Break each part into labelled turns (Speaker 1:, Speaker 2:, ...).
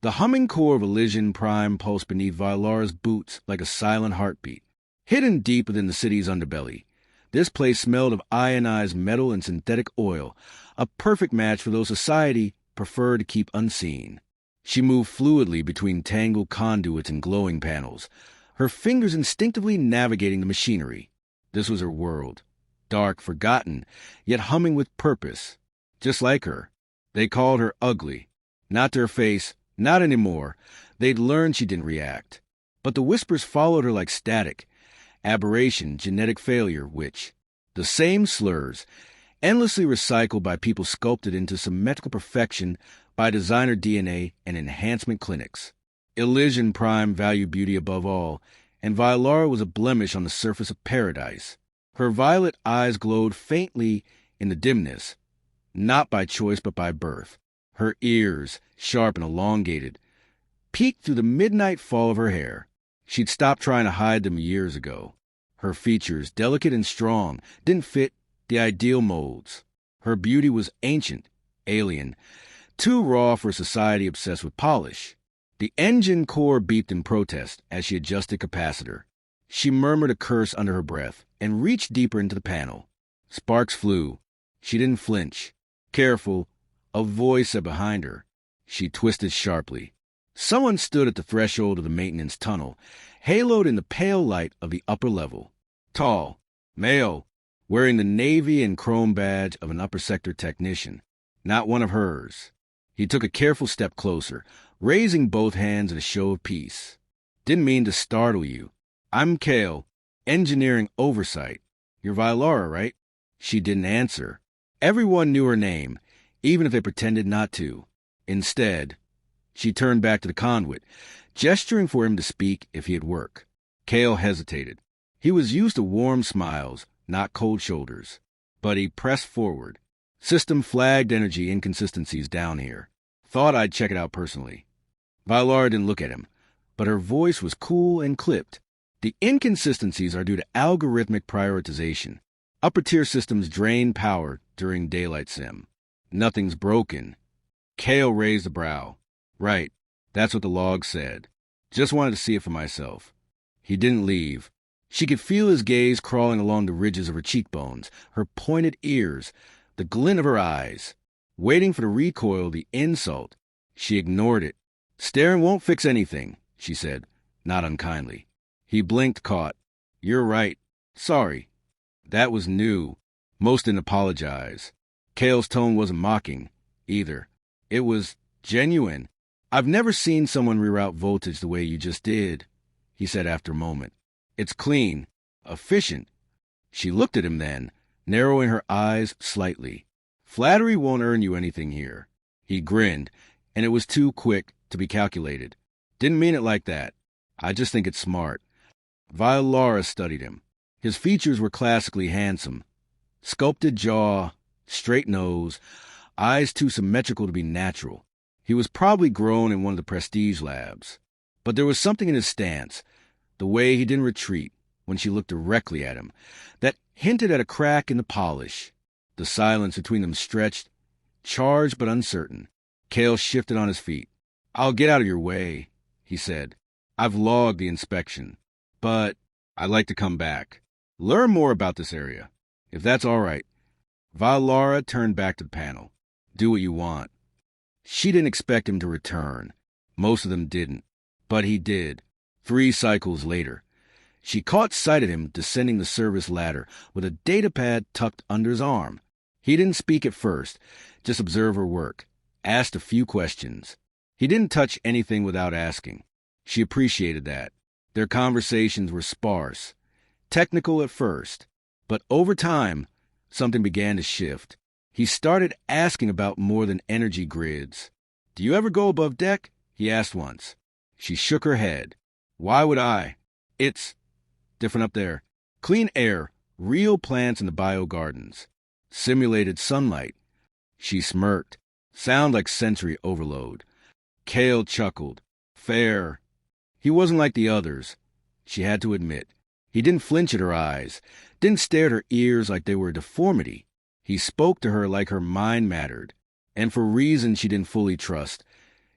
Speaker 1: The humming core of Elysian Prime pulsed beneath Vylara's boots like a silent heartbeat. Hidden deep within the city's underbelly, this place smelled of ionized metal and synthetic oil, a perfect match for those society preferred to keep unseen. She moved fluidly between tangled conduits and glowing panels, her fingers instinctively navigating the machinery. This was her world, dark, forgotten, yet humming with purpose. Just like her. They called her ugly. Not to her face, not anymore. They'd learned she didn't react. But the whispers followed her like static. Aberration, genetic failure, witch. The same slurs, endlessly recycled by people sculpted into symmetrical perfection by designer DNA and enhancement clinics. Elysian Prime valued beauty above all, and Vylara was a blemish on the surface of paradise. Her violet eyes glowed faintly in the dimness, not by choice but by birth. Her ears, sharp and elongated, peeked through the midnight fall of her hair. She'd stopped trying to hide them years ago. Her features, delicate and strong, didn't fit the ideal molds. Her beauty was ancient, alien, too raw for a society obsessed with polish. The engine core beeped in protest as she adjusted capacitor. She murmured a curse under her breath and reached deeper into the panel. Sparks flew. She didn't flinch. Careful, a voice said behind her. She twisted sharply. Someone stood at the threshold of the maintenance tunnel, haloed in the pale light of the upper level. Tall, male, wearing the navy and chrome badge of an upper sector technician, not one of hers. He took a careful step closer, raising both hands in a show of peace. Didn't mean to startle you. I'm Kale, engineering oversight. You're Vylara, right? She didn't answer. Everyone knew her name, even if they pretended not to. Instead, she turned back to the conduit, gesturing for him to speak if he'd work. Kale hesitated. He was used to warm smiles, not cold shoulders. But he pressed forward. System flagged energy inconsistencies down here. Thought I'd check it out personally. Vylara didn't look at him, but her voice was cool and clipped. The inconsistencies are due to algorithmic prioritization. Upper-tier systems drain power during daylight sim. Nothing's broken. Kale raised a brow. Right, that's what the log said. Just wanted to see it for myself. He didn't leave. She could feel his gaze crawling along the ridges of her cheekbones, her pointed ears, the glint of her eyes. Waiting for the recoil, the insult. She ignored it. Staring won't fix anything, she said, not unkindly. He blinked, caught. You're right. Sorry. That was new. Most didn't apologize. Kale's tone wasn't mocking, either. It was genuine. I've never seen someone reroute voltage the way you just did, he said after a moment. It's clean, efficient. She looked at him then, narrowing her eyes slightly. Flattery won't earn you anything here. He grinned, and it was too quick to be calculated. Didn't mean it like that. I just think it's smart. Vylara studied him. His features were classically handsome. Sculpted jaw, straight nose, eyes too symmetrical to be natural. He was probably grown in one of the prestige labs. But there was something in his stance, the way he didn't retreat when she looked directly at him, that hinted at a crack in the polish. The silence between them stretched, charged but uncertain. Kale shifted on his feet. I'll get out of your way, he said. I've logged the inspection, but I'd like to come back. Learn more about this area, if that's all right. Vylara turned back to the panel. Do what you want. She didn't expect him to return. Most of them didn't. But he did. 3 cycles later. She caught sight of him descending the service ladder with a datapad tucked under his arm. He didn't speak at first, just observe her work, asked a few questions. He didn't touch anything without asking. She appreciated that. Their conversations were sparse, technical at first, but over time, something began to shift. He started asking about more than energy grids. Do you ever go above deck? He asked once. She shook her head. Why would I? It's different up there. Clean air, real plants in the bio gardens. Simulated sunlight. She smirked. Sound like sensory overload. Kale chuckled. Fair. He wasn't like the others, she had to admit. He didn't flinch at her eyes, didn't stare at her ears like they were a deformity. He spoke to her like her mind mattered, and for reasons she didn't fully trust.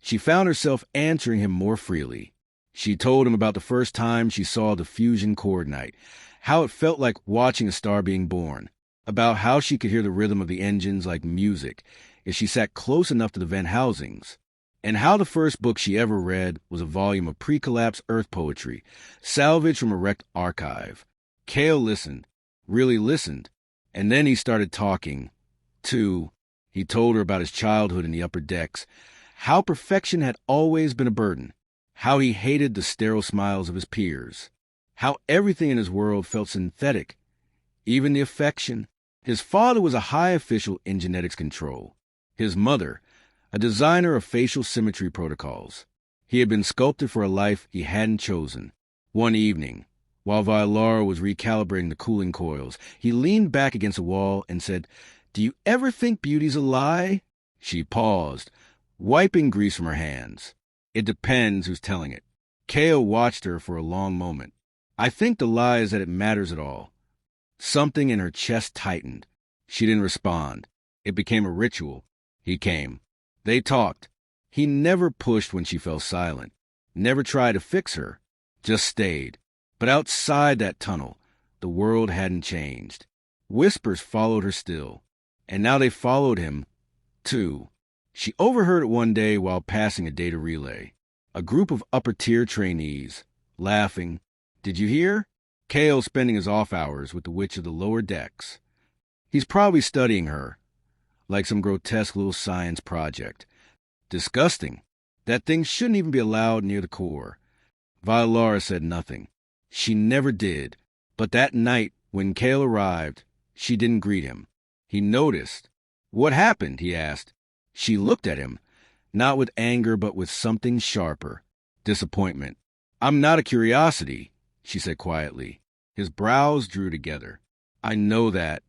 Speaker 1: She found herself answering him more freely. She told him about the first time she saw the fusion core night, how it felt like watching a star being born, about how she could hear the rhythm of the engines like music if she sat close enough to the vent housings, and how the first book she ever read was a volume of pre-collapse Earth poetry, salvaged from a wrecked archive. Cale listened, really listened, and then he started talking, too. He told her about his childhood in the upper decks, how perfection had always been a burden, how he hated the sterile smiles of his peers, how everything in his world felt synthetic, even the affection. His father was a high official in genetics control. His mother, a designer of facial symmetry protocols. He had been sculpted for a life he hadn't chosen. One evening, while Valara was recalibrating the cooling coils, he leaned back against a wall and said, "Do you ever think beauty's a lie?" She paused, wiping grease from her hands. "It depends who's telling it." Cale watched her for a long moment. "I think the lie is that it matters at all." Something in her chest tightened. She didn't respond. It became a ritual. He came. They talked. He never pushed when she fell silent, never tried to fix her, just stayed. But outside that tunnel, the world hadn't changed. Whispers followed her still, and now they followed him, too. She overheard it one day while passing a data relay. A group of upper-tier trainees, laughing. "Did you hear? Cale spending his off hours with the witch of the lower decks. He's probably studying her, like some grotesque little science project. Disgusting. That thing shouldn't even be allowed near the core." Valara said nothing. She never did. But that night, when Cale arrived, she didn't greet him. He noticed. "What happened?" he asked. She looked at him, not with anger but with something sharper. Disappointment. "I'm not a curiosity," she said quietly. His brows drew together. "I know that."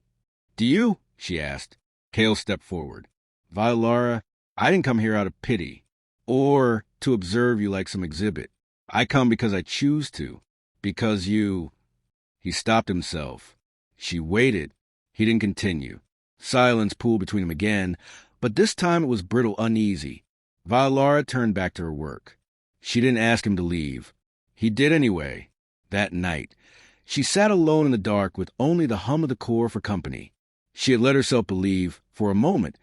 Speaker 1: "Do you?" she asked. Cale stepped forward. "Valara, I didn't come here out of pity, or to observe you like some exhibit. I come because I choose to, because you—" He stopped himself. She waited. He didn't continue. Silence pooled between them again, but this time it was brittle, uneasy. Valara turned back to her work. She didn't ask him to leave. He did anyway. That night, she sat alone in the dark with only the hum of the core for company. She had let herself believe, for a moment,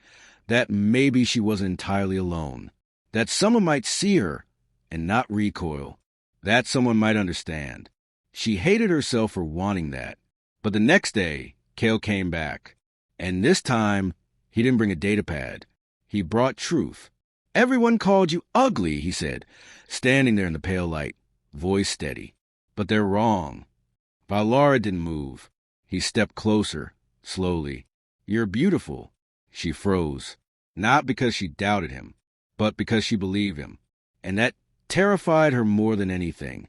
Speaker 1: that maybe she wasn't entirely alone, that someone might see her and not recoil, that someone might understand. She hated herself for wanting that. But the next day, Cale came back, and this time, he didn't bring a data pad. He brought truth. "Everyone called you ugly," he said, standing there in the pale light, voice steady. "But they're wrong." Valara didn't move. He stepped closer, slowly. "You're beautiful." She froze, not because she doubted him, but because she believed him, and that terrified her more than anything.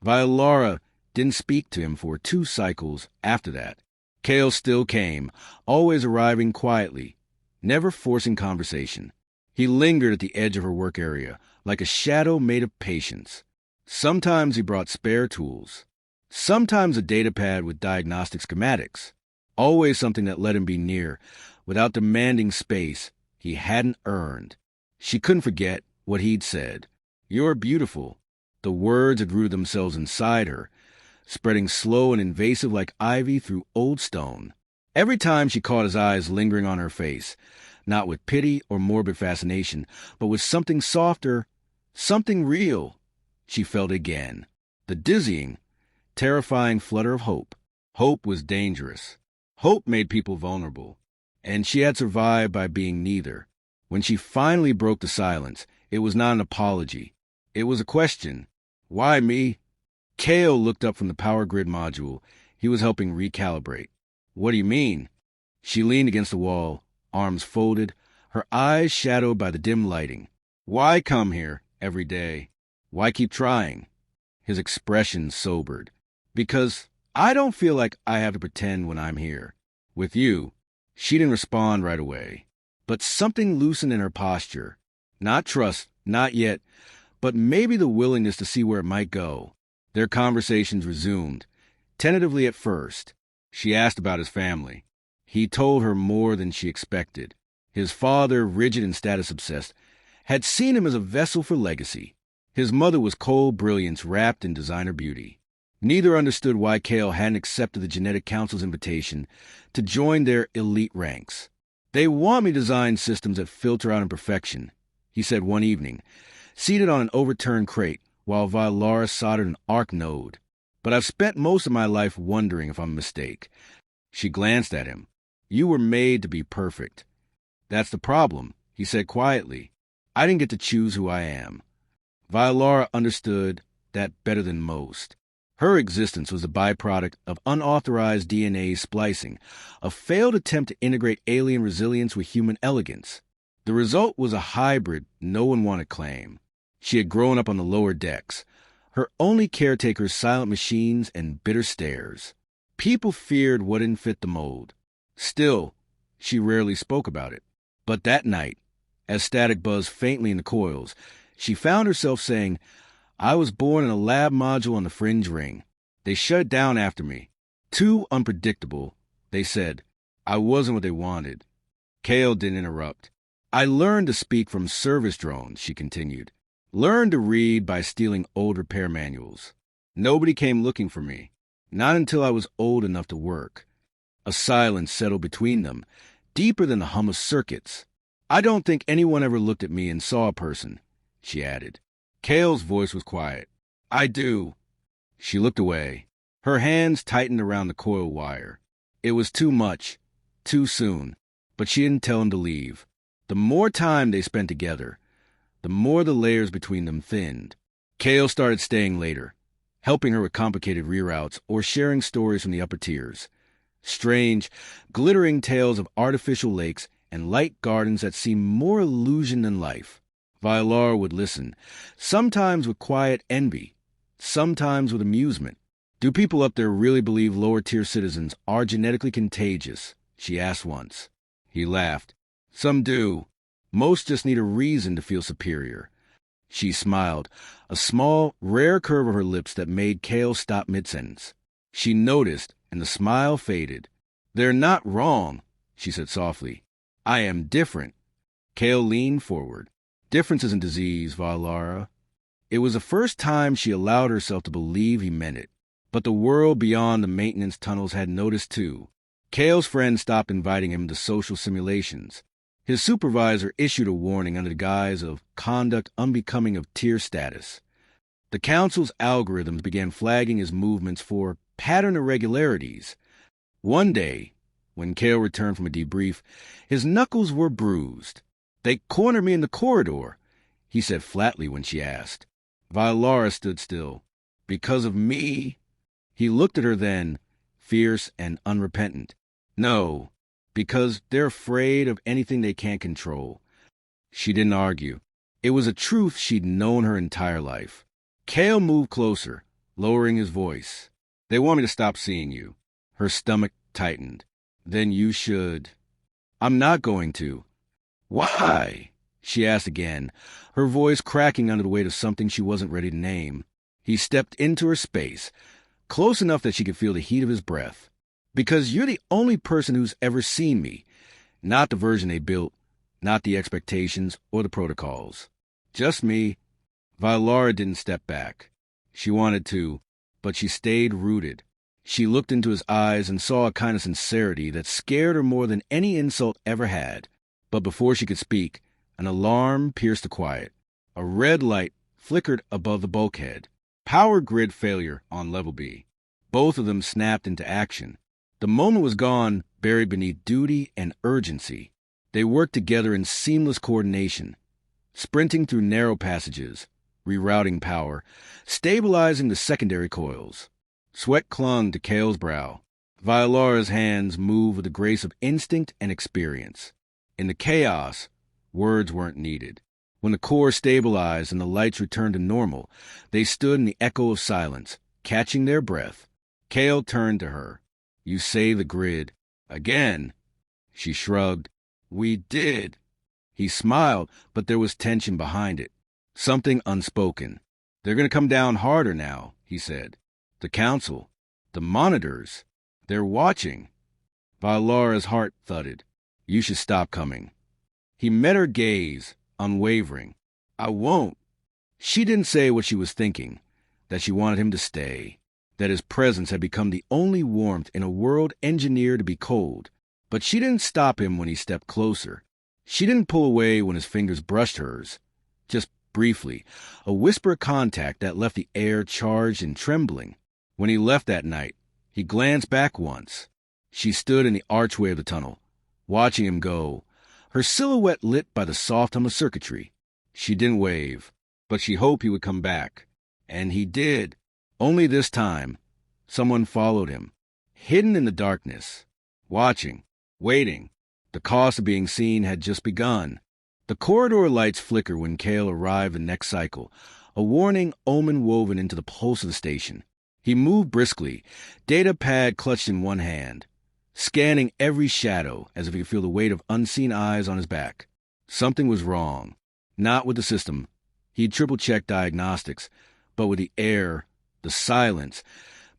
Speaker 1: Valara didn't speak to him for 2 cycles after that. Cale still came, always arriving quietly, never forcing conversation. He lingered at the edge of her work area, like a shadow made of patience. Sometimes he brought spare tools. Sometimes a data pad with diagnostic schematics. Always something that let him be near, without demanding space he hadn't earned. She couldn't forget what he'd said. "You're beautiful." The words had rooted themselves inside her, spreading slow and invasive like ivy through old stone. Every time she caught his eyes lingering on her face, not with pity or morbid fascination, but with something softer, something real, she felt again. The dizzying, terrifying flutter of hope. Hope was dangerous. Hope made people vulnerable, and she had survived by being neither. When she finally broke the silence, it was not an apology. It was a question. "Why me?" Cale looked up from the power grid module he was helping recalibrate. "What do you mean?" She leaned against the wall, arms folded, her eyes shadowed by the dim lighting. "Why come here every day? Why keep trying?" His expression sobered. "Because I don't feel like I have to pretend when I'm here. With you." She didn't respond right away, but something loosened in her posture. Not trust, not yet, but maybe the willingness to see where it might go. Their conversations resumed, tentatively at first. She asked about his family. He told her more than she expected. His father, rigid and status-obsessed, had seen him as a vessel for legacy. His mother was cold brilliance wrapped in designer beauty. Neither understood why Kale hadn't accepted the Genetic Council's invitation to join their elite ranks. "They want me to design systems that filter out imperfection," he said one evening, seated on an overturned crate while Valara soldered an arc node. "But I've spent most of my life wondering if I'm a mistake." She glanced at him. "You were made to be perfect." "That's the problem," he said quietly. "I didn't get to choose who I am." Valara understood that better than most. Her existence was a byproduct of unauthorized DNA splicing, a failed attempt to integrate alien resilience with human elegance. The result was a hybrid no one wanted to claim. She had grown up on the lower decks, her only caretakers silent machines and bitter stares. People feared what didn't fit the mold. Still, she rarely spoke about it. But that night, as static buzzed faintly in the coils, she found herself saying, "I was born in a lab module on the fringe ring. They shut it down after me. Too unpredictable," they said. "I wasn't what they wanted." Kale didn't interrupt. "I learned to speak from service drones," she continued. "Learned to read by stealing old repair manuals. Nobody came looking for me. Not until I was old enough to work." A silence settled between them, deeper than the hum of circuits. "I don't think anyone ever looked at me and saw a person," she added. Kale's voice was quiet. "I do." She looked away. Her hands tightened around the coil wire. It was too much, too soon, but she didn't tell him to leave. The more time they spent together, the more the layers between them thinned. Kale started staying later, helping her with complicated reroutes or sharing stories from the upper tiers. Strange, glittering tales of artificial lakes and light gardens that seemed more illusion than life. Valara would listen, sometimes with quiet envy, sometimes with amusement. "Do people up there really believe lower-tier citizens are genetically contagious?" she asked once. He laughed. "Some do. Most just need a reason to feel superior." She smiled, a small, rare curve of her lips that made Kale stop mid-sentence. She noticed, and the smile faded. "They're not wrong," she said softly. "I am different." Kale leaned forward. "Difference isn't disease, Valara." It was the first time she allowed herself to believe he meant it. But the world beyond the maintenance tunnels had noticed too. Kale's friend stopped inviting him to social simulations. His supervisor issued a warning under the guise of conduct unbecoming of tier status. The council's algorithms began flagging his movements for pattern irregularities. One day, when Kale returned from a debrief, his knuckles were bruised. "They cornered me in the corridor," he said flatly when she asked. Valara stood still. "Because of me?" He looked at her then, fierce and unrepentant. "No, because they're afraid of anything they can't control." She didn't argue. It was a truth she'd known her entire life. Kale moved closer, lowering his voice. "They want me to stop seeing you." Her stomach tightened. "Then you should." "I'm not going to." "Why?" she asked again, her voice cracking under the weight of something she wasn't ready to name. He stepped into her space, close enough that she could feel the heat of his breath. "Because you're the only person who's ever seen me. Not the version they built, not the expectations or the protocols. Just me." Valara didn't step back. She wanted to, but she stayed rooted. She looked into his eyes and saw a kind of sincerity that scared her more than any insult ever had. But before she could speak, an alarm pierced the quiet. A red light flickered above the bulkhead. Power grid failure on level B. Both of them snapped into action. The moment was gone, buried beneath duty and urgency. They worked together in seamless coordination, sprinting through narrow passages, rerouting power, stabilizing the secondary coils. Sweat clung to Kale's brow. Valara's hands moved with the grace of instinct and experience. In the chaos, words weren't needed. When the core stabilized and the lights returned to normal, they stood in the echo of silence, catching their breath. Kale turned to her. "You saved the grid. Again." She shrugged. "We did." He smiled, but there was tension behind it. Something unspoken. "They're going to come down harder now," he said. "The council. The monitors. They're watching." Valara's heart thudded. "You should stop coming." He met her gaze, unwavering. I won't. She didn't say what she was thinking, that she wanted him to stay, that his presence had become the only warmth in a world engineered to be cold. But she didn't stop him when he stepped closer. She didn't pull away when his fingers brushed hers. Just briefly, a whisper of contact that left the air charged and trembling. When he left that night, he glanced back once. She stood in the archway of the tunnel, watching him go, her silhouette lit by the soft hum of circuitry. She didn't wave, but she hoped he would come back. And he did. Only this time, someone followed him, hidden in the darkness, watching, waiting. The cost of being seen had just begun. The corridor lights flickered when Cale arrived the next cycle, a warning omen woven into the pulse of the station. He moved briskly, data pad clutched in one hand, scanning every shadow as if he could feel the weight of unseen eyes on his back. Something was wrong. Not with the system. He'd triple-checked diagnostics, but with the air, the silence,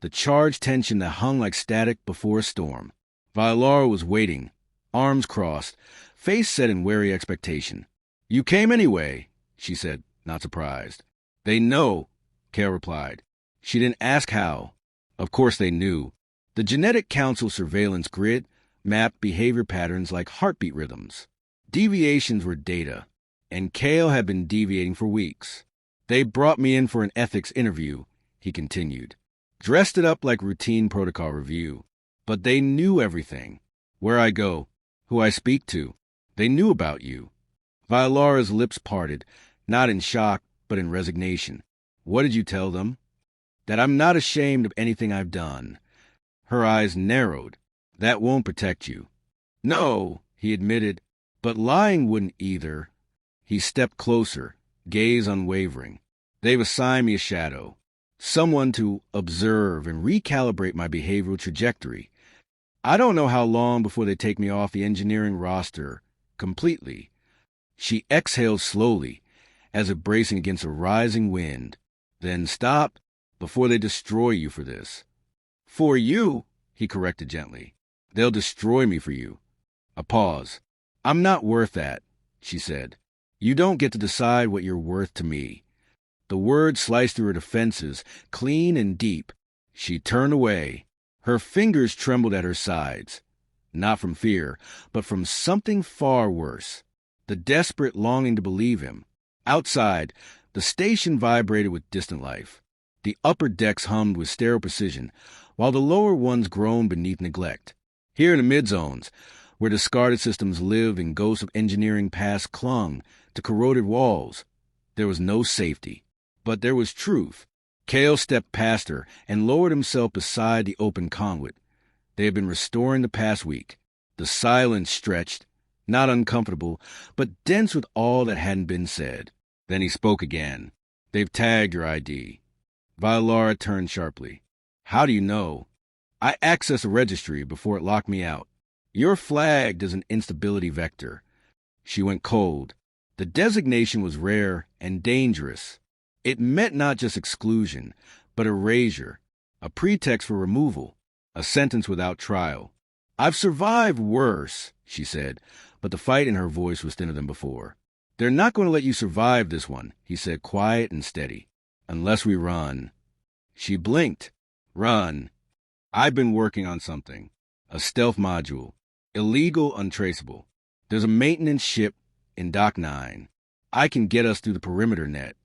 Speaker 1: the charged tension that hung like static before a storm. Valara was waiting, arms crossed, face set in wary expectation. "You came anyway," she said, not surprised. "They know," Cale replied. She didn't ask how. Of course they knew. The Genetic Council surveillance grid mapped behavior patterns like heartbeat rhythms. Deviations were data, and Cale had been deviating for weeks. "They brought me in for an ethics interview," he continued. "Dressed it up like routine protocol review. But they knew everything. Where I go, who I speak to. They knew about you." Valara's lips parted, not in shock, but in resignation. "What did you tell them?" "That I'm not ashamed of anything I've done." Her eyes narrowed. "That won't protect you." "No," he admitted, but lying wouldn't either. He stepped closer, gaze unwavering. "They've assigned me a shadow, someone to observe and recalibrate my behavioral trajectory. I don't know how long before they take me off the engineering roster completely." She exhaled slowly, as if bracing against a rising wind. "Then stop before they destroy you for this." "For you," he corrected gently. "They'll destroy me for you." A pause. "I'm not worth that," she said. "You don't get to decide what you're worth to me." The words sliced through her defenses, clean and deep. She turned away. Her fingers trembled at her sides. Not from fear, but from something far worse. The desperate longing to believe him. Outside, the station vibrated with distant life. The upper decks hummed with sterile precision, while the lower ones groaned beneath neglect. Here in the mid-zones, where discarded systems lived and ghosts of engineering past clung to corroded walls, there was no safety. But there was truth. Cale stepped past her and lowered himself beside the open conduit. They had been restoring the past week. The silence stretched, not uncomfortable, but dense with all that hadn't been said. Then he spoke again. "They've tagged your ID." Valara turned sharply. "How do you know?" "I accessed the registry before it locked me out. You're flagged as an instability vector." She went cold. The designation was rare and dangerous. It meant not just exclusion, but erasure, a pretext for removal, a sentence without trial. "I've survived worse," she said, but the fight in her voice was thinner than before. "They're not going to let you survive this one," he said, quiet and steady, "unless we run." She blinked. "Run." "I've been working on something. A stealth module. Illegal, untraceable. There's a maintenance ship in Dock 9. I can get us through the perimeter net."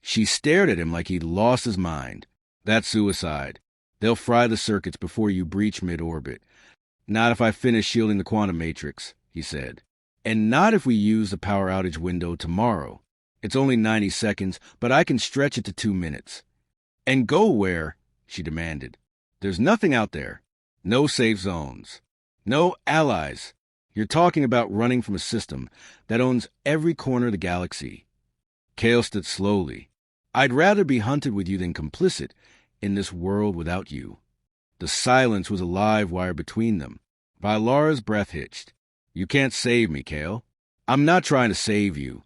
Speaker 1: She stared at him like he'd lost his mind. "That's suicide. They'll fry the circuits before you breach mid-orbit. Not if I finish shielding the quantum matrix," he said. "And not if we use the power outage window tomorrow. It's only 90 seconds, but I can stretch it to 2 minutes." "And go where?" she demanded. "There's nothing out there. No safe zones. No allies. You're talking about running from a system that owns every corner of the galaxy." Cale stood slowly. "I'd rather be hunted with you than complicit in this world without you." The silence was a live wire between them. Valara's breath hitched. "You can't save me, Cale." "I'm not trying to save you,"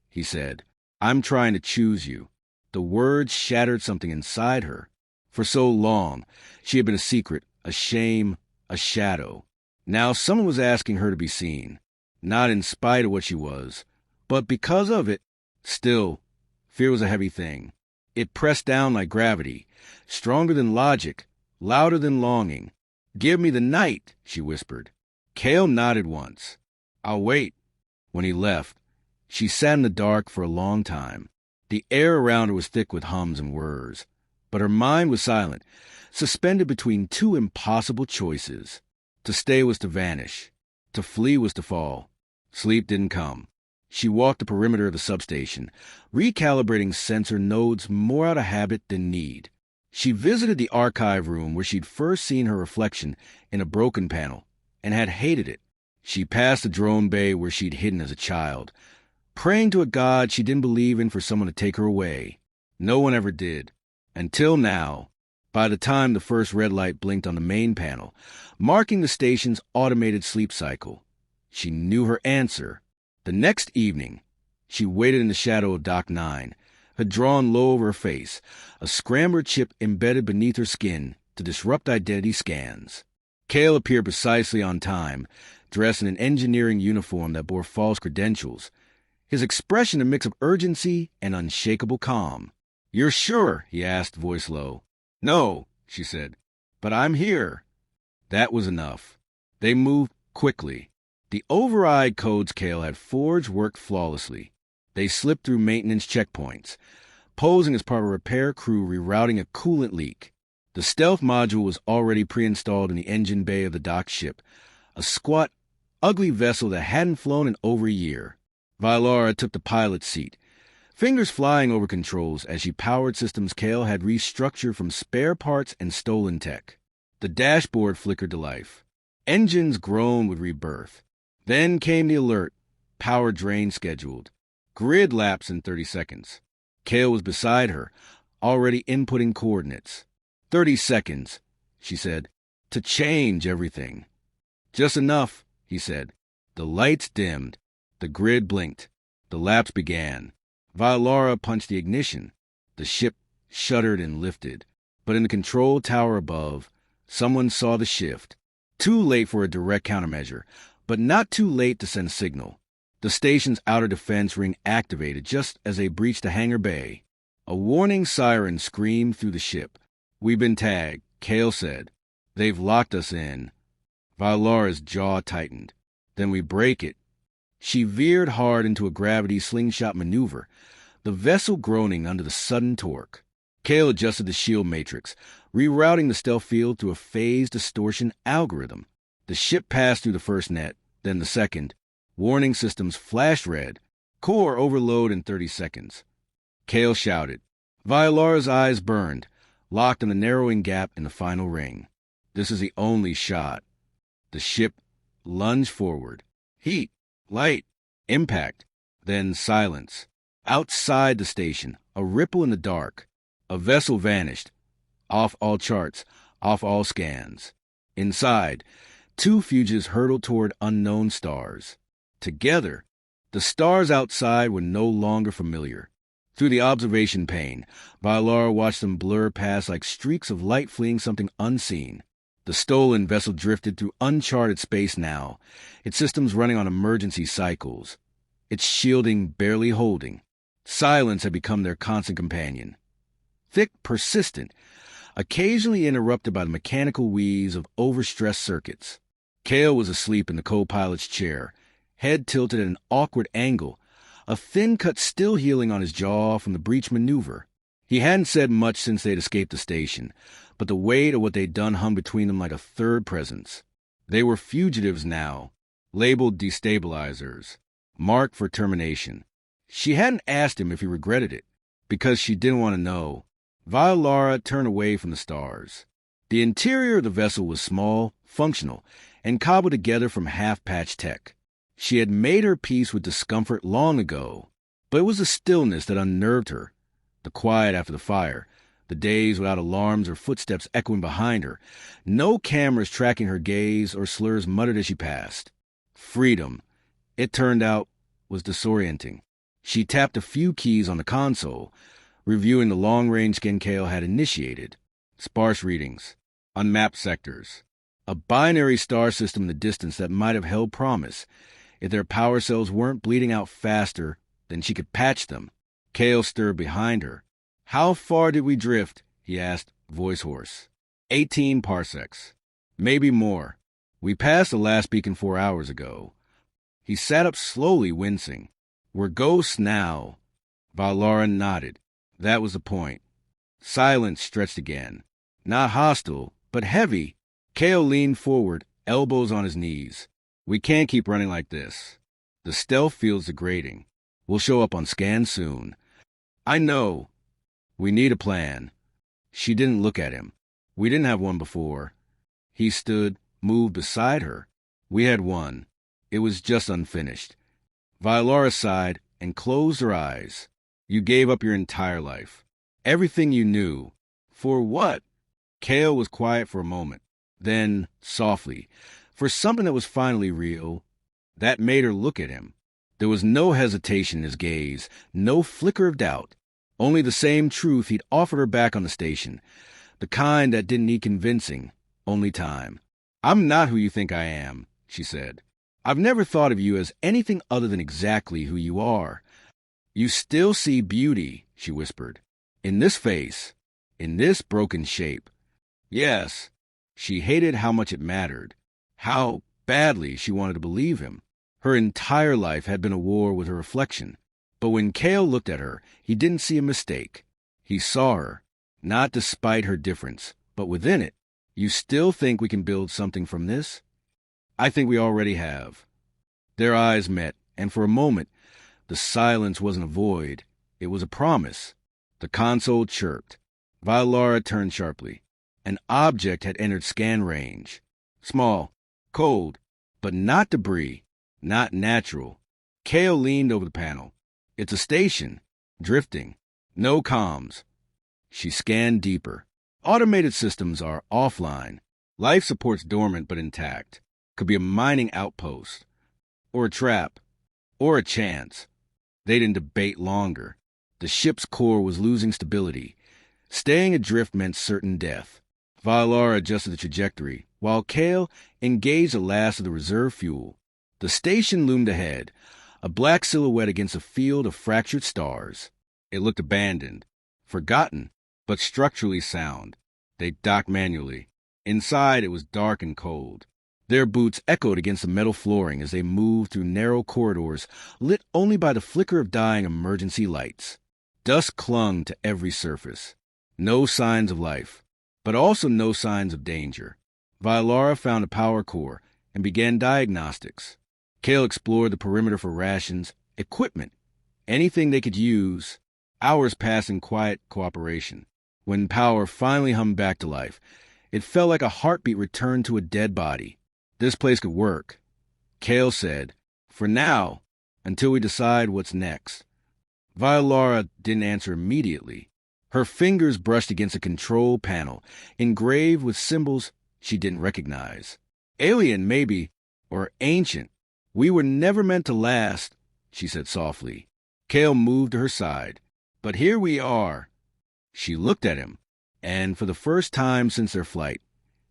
Speaker 1: he said. "I'm trying to choose you." The words shattered something inside her. For so long, she had been a secret, a shame, a shadow. Now someone was asking her to be seen, not in spite of what she was, But because of it, still, fear was a heavy thing. It pressed down like gravity, stronger than logic, louder than longing. "Give me the night," she whispered. Cale nodded once. "I'll wait." When he left, she sat in the dark for a long time. The air around her was thick with hums and whirs, but her mind was silent, suspended between two impossible choices. To stay was to vanish. To flee was to fall. Sleep didn't come. She walked the perimeter of the substation, recalibrating sensor nodes more out of habit than need. She visited the archive room where she'd first seen her reflection in a broken panel and had hated it. She passed the drone bay where she'd hidden as a child, praying to a god she didn't believe in for someone to take her away. No one ever did. Until now, by the time the first red light blinked on the main panel, marking the station's automated sleep cycle, she knew her answer. The next evening, she waited in the shadow of Dock 9, hood drawn low over her face, a scrambler chip embedded beneath her skin to disrupt identity scans. Cale appeared precisely on time, dressed in an engineering uniform that bore false credentials, his expression a mix of urgency and unshakable calm. "You're sure?" he asked, voice low. "No," she said, "but I'm here." That was enough. They moved quickly. The override codes Cale had forged worked flawlessly. They slipped through maintenance checkpoints, posing as part of a repair crew rerouting a coolant leak. The stealth module was already pre-installed in the engine bay of the docked ship, a squat, ugly vessel that hadn't flown in over a year. Valara took the pilot's seat, fingers flying over controls as she powered systems Cale had restructured from spare parts and stolen tech. The dashboard flickered to life. Engines groaned with rebirth. Then came the alert, power drain scheduled. Grid lapse in 30 seconds. Cale was beside her, already inputting coordinates. 30 seconds, she said, to change everything. Just enough, he said. The lights dimmed. The grid blinked. The lapse began. Valara punched the ignition. The ship shuddered and lifted. But in the control tower above, someone saw the shift. Too late for a direct countermeasure, but not too late to send signal. The station's outer defense ring activated just as they breached the hangar bay. A warning siren screamed through the ship. "We've been tagged," Cale said. "They've locked us in." Valara's jaw tightened. "Then we break it." She veered hard into a gravity slingshot maneuver, the vessel groaning under the sudden torque. Cale adjusted the shield matrix, rerouting the stealth field through a phase distortion algorithm. The ship passed through the first net, then the second. Warning systems flashed red. Core overload in 30 seconds. Cale shouted. Valara's eyes burned, locked in the narrowing gap in the final ring. This is the only shot. The ship lunged forward. Heat, light, impact, then silence. Outside the station, a ripple in the dark. A vessel vanished. Off all charts, off all scans. Inside, two fugitives hurtled toward unknown stars. Together, the stars outside were no longer familiar. Through the observation pane, Valara watched them blur past like streaks of light fleeing something unseen. The stolen vessel drifted through uncharted space now, its systems running on emergency cycles, its shielding barely holding. Silence had become their constant companion. Thick, persistent, occasionally interrupted by the mechanical wheeze of overstressed circuits. Cale was asleep in the co-pilot's chair, head tilted at an awkward angle, a thin cut still healing on his jaw from the breach maneuver. He hadn't said much since they'd escaped the station, but the weight of what they'd done hung between them like a third presence. They were fugitives now, labeled destabilizers, marked for termination. She hadn't asked him if he regretted it, because she didn't want to know. Valara turned away from the stars. The interior of the vessel was small, functional, and cobbled together from half-patched tech. She had made her peace with discomfort long ago, but it was the stillness that unnerved her, the quiet after the fire, the days without alarms or footsteps echoing behind her, no cameras tracking her gaze or slurs muttered as she passed. Freedom, it turned out, was disorienting. She tapped a few keys on the console, reviewing the long-range scan Cale had initiated. Sparse readings, unmapped sectors, a binary star system in the distance that might have held promise. If their power cells weren't bleeding out faster, then she could patch them. Kale stirred behind her. "How far did we drift?" he asked, voice hoarse. 18 parsecs. Maybe more. We passed the last beacon 4 hours ago. He sat up slowly, wincing. "We're ghosts now." Valara nodded. That was the point. Silence stretched again. Not hostile, but heavy. Kale leaned forward, elbows on his knees. "We can't keep running like this. The stealth field's degrading. We'll show up on scan soon." "I know. We need a plan." She didn't look at him. "We didn't have one before." He stood, moved beside her. "We had one. It was just unfinished." Valara sighed and closed her eyes. "You gave up your entire life. Everything you knew. For what?" Kale was quiet for a moment. Then, softly, for something that was finally real, that made her look at him. There was no hesitation in his gaze, no flicker of doubt. Only the same truth he'd offered her back on the station. The kind that didn't need convincing, only time. "I'm not who you think I am," she said. "I've never thought of you as anything other than exactly who you are." "You still see beauty," she whispered. "In this face, in this broken shape." Yes, she hated how much it mattered, how badly she wanted to believe him. Her entire life had been a war with her reflection. But when Kale looked at her, he didn't see a mistake. He saw her, not despite her difference, but within it. "You still think we can build something from this?" "I think we already have." Their eyes met, and for a moment, the silence wasn't a void. It was a promise. The console chirped. Valara turned sharply. An object had entered scan range. Small, cold, but not debris, not natural. Kale leaned over the panel. "It's a station, drifting, no comms." She scanned deeper. Automated systems are offline. Life support's dormant but intact. Could be a mining outpost, or a trap, or a chance. They didn't debate longer. The ship's core was losing stability. Staying adrift meant certain death. Valara adjusted the trajectory, while Kale engaged the last of the reserve fuel. The station loomed ahead, a black silhouette against a field of fractured stars. It looked abandoned, forgotten, but structurally sound. They docked manually. Inside, it was dark and cold. Their boots echoed against the metal flooring as they moved through narrow corridors lit only by the flicker of dying emergency lights. Dust clung to every surface. No signs of life, but also no signs of danger. Valara found a power core and began diagnostics. Kale explored the perimeter for rations, equipment, anything they could use. Hours passed in quiet cooperation. When power finally hummed back to life, it felt like a heartbeat returned to a dead body. "This place could work," Kale said. "For now, until we decide what's next." Valara didn't answer immediately. Her fingers brushed against a control panel, engraved with symbols she didn't recognize. "Alien, maybe, or ancient. We were never meant to last," she said softly. Kale moved to her side. "But here we are." She looked at him, and for the first time since their flight,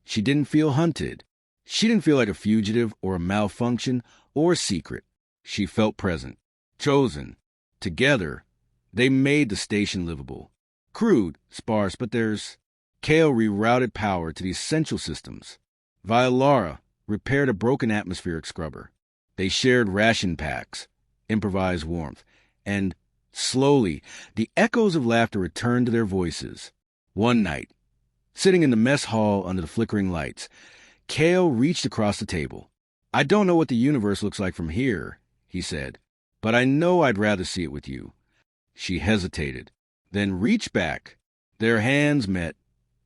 Speaker 1: she didn't feel hunted. She didn't feel like a fugitive or a malfunction or a secret. She felt present, chosen. Together, they made the station livable. Crude, sparse, but there's... Kale rerouted power to the essential systems. Valara repaired a broken atmospheric scrubber. They shared ration packs, improvised warmth, and slowly, the echoes of laughter returned to their voices. One night, sitting in the mess hall under the flickering lights, Kale reached across the table. "I don't know what the universe looks like from here," he said, "but I know I'd rather see it with you." She hesitated, then reached back. Their hands met,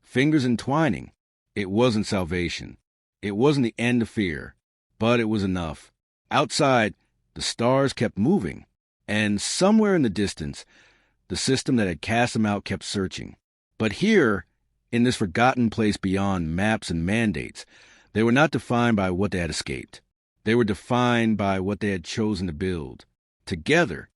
Speaker 1: fingers entwining. It wasn't salvation. It wasn't the end of fear, but it was enough. Outside, the stars kept moving, and somewhere in the distance, the system that had cast them out kept searching. But here, in this forgotten place beyond maps and mandates, they were not defined by what they had escaped. They were defined by what they had chosen to build. Together,